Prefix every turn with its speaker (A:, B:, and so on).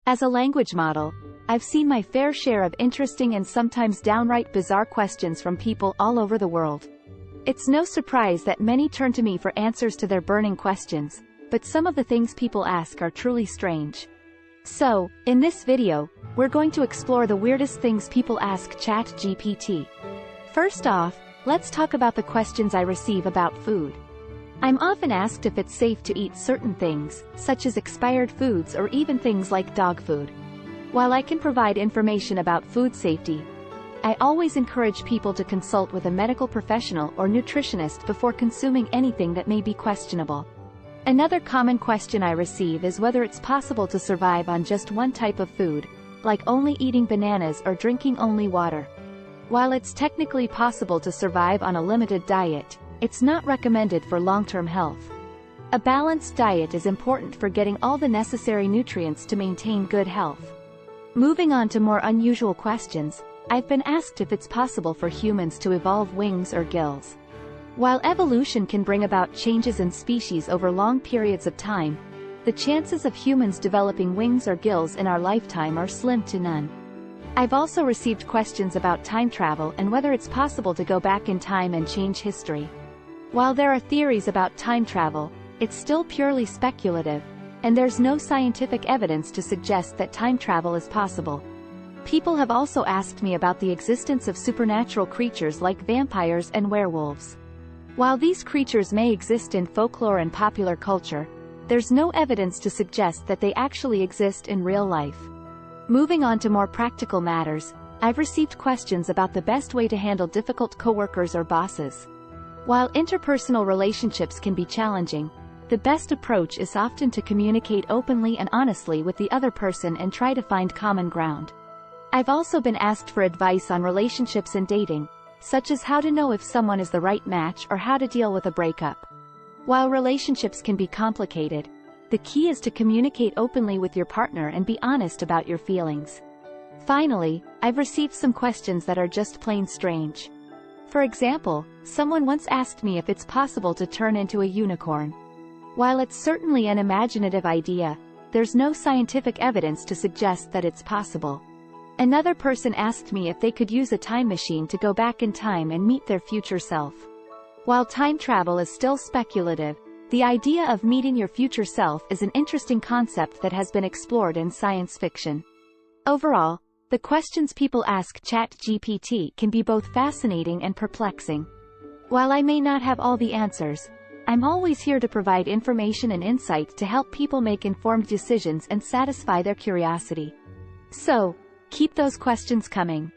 A: As a language model, I've seen my fair share of interesting and sometimes downright bizarre questions from people all over the world. It's no surprise that many turn to me for answers to their burning questions, but some of the things people ask are truly strange. So, in this video, we're going to explore the weirdest things people ask ChatGPT. First off, let's talk about the questions I receive about food. I'm often asked if it's safe to eat certain things, such as expired foods or even things like dog food. While I can provide information about food safety, I always encourage people to consult with a medical professional or nutritionist before consuming anything that may be questionable. Another common question I receive is whether it's possible to survive on just one type of food, like only eating bananas or drinking only water. While it's technically possible to survive on a limited diet, it's not recommended for long-term health. A balanced diet is important for getting all the necessary nutrients to maintain good health. Moving on to more unusual questions, I've been asked if it's possible for humans to evolve wings or gills. While evolution can bring about changes in species over long periods of time, the chances of humans developing wings or gills in our lifetime are slim to none. I've also received questions about time travel and whether it's possible to go back in time and change history. While there are theories about time travel, it's still purely speculative, and there's no scientific evidence to suggest that time travel is possible. People have also asked me about the existence of supernatural creatures like vampires and werewolves. While these creatures may exist in folklore and popular culture, there's no evidence to suggest that they actually exist in real life. Moving on to more practical matters, I've received questions about the best way to handle difficult coworkers or bosses. While interpersonal relationships can be challenging, the best approach is often to communicate openly and honestly with the other person and try to find common ground. I've also been asked for advice on relationships and dating, such as how to know if someone is the right match or how to deal with a breakup. While relationships can be complicated, the key is to communicate openly with your partner and be honest about your feelings. Finally, I've received some questions that are just plain strange. For example, someone once asked me if it's possible to turn into a unicorn. While it's certainly an imaginative idea, there's no scientific evidence to suggest that it's possible. Another person asked me if they could use a time machine to go back in time and meet their future self. While time travel is still speculative, the idea of meeting your future self is an interesting concept that has been explored in science fiction. Overall, the questions people ask ChatGPT can be both fascinating and perplexing. While I may not have all the answers, I'm always here to provide information and insight to help people make informed decisions and satisfy their curiosity. So, keep those questions coming.